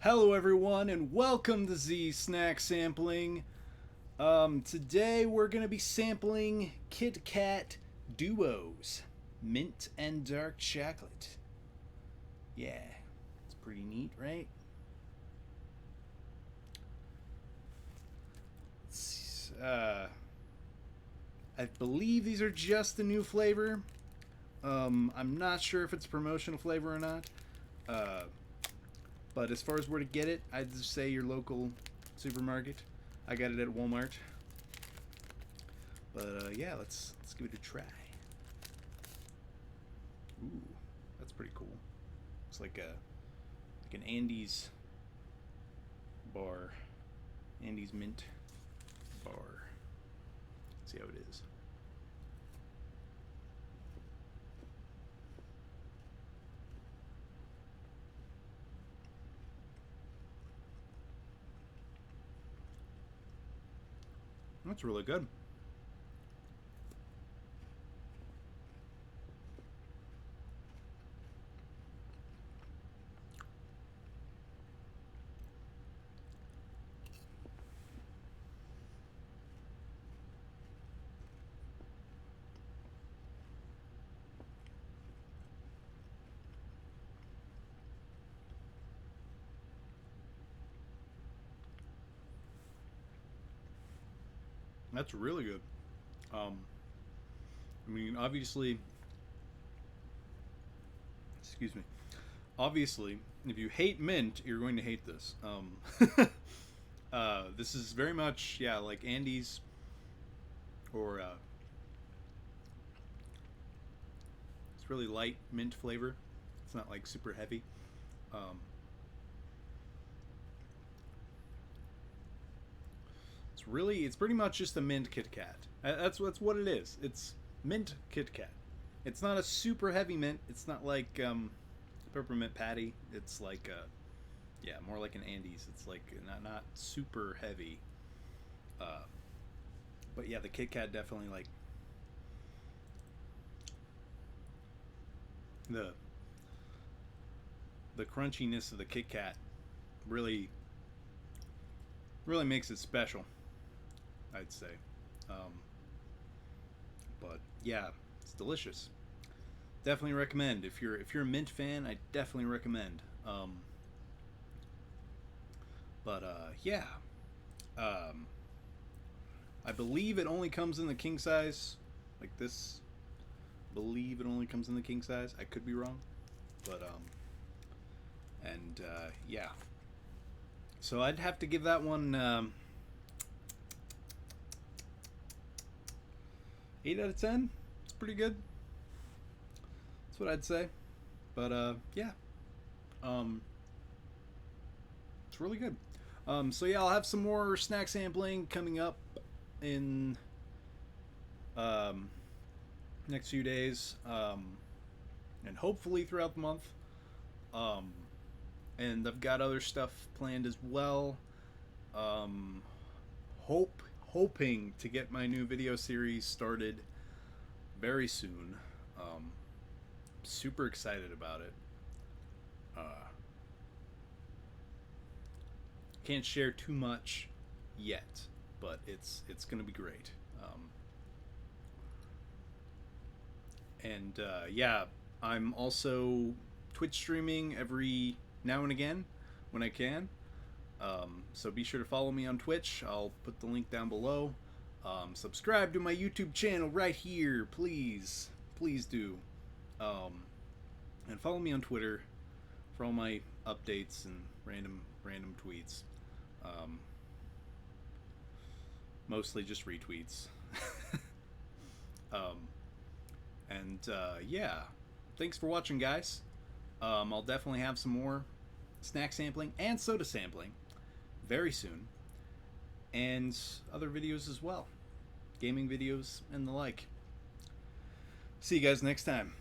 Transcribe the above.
Hello everyone and welcome to Z Snack Sampling. Today we're going to be sampling Kit Kat Duos, mint and dark chocolate. Yeah, it's pretty neat, right? I believe these are just the new flavor. I'm not sure if it's a promotional flavor or not. But as far as where to get it, I'd just say your local supermarket. I got it at Walmart. But yeah, let's give it a try. Ooh, that's pretty cool. It's like an Andes bar, Andes mint bar. Let's see how it is. That's really good. That's really good. Um, I mean, obviously, excuse me. Obviously, if you hate mint, you're going to hate this. This is very much, yeah, like Andes or it's really light mint flavor. It's not like super heavy. Um, it's pretty much just a mint Kit Kat. That's what it is. It's mint Kit Kat. It's not a super heavy mint. It's not like peppermint patty. It's like yeah, more like an Andes. It's like not super heavy. Uh, but yeah, the Kit Kat definitely like the the crunchiness of the Kit Kat really really makes it special, I'd say. Um, but yeah, it's delicious. Definitely recommend if you're a mint fan. I definitely recommend. But yeah, um, I believe it only comes in the king size, like this. Believe it only comes in the king size. I could be wrong, but and yeah. So I'd have to give that one 8 out of 10. It's pretty good. That's what I'd say. But yeah, um, it's really good. So yeah, I'll have some more snack sampling coming up in um, next few days, and hopefully throughout the month. Um, and I've got other stuff planned as well. Um, hoping to get my new video series started very soon. Super excited about it. Uh, can't share too much yet, but it's gonna be great. And yeah, I'm also Twitch streaming every now and again when I can. So be sure to follow me on Twitch. I'll put the link down below. Subscribe to my YouTube channel right here, please. Please do. And follow me on Twitter for all my updates and random tweets. Um, Mostly just retweets. um, and yeah, thanks for watching, guys. I'll definitely have some more snack sampling and soda sampling very soon, and other videos as well, gaming videos and the like. See you guys next time.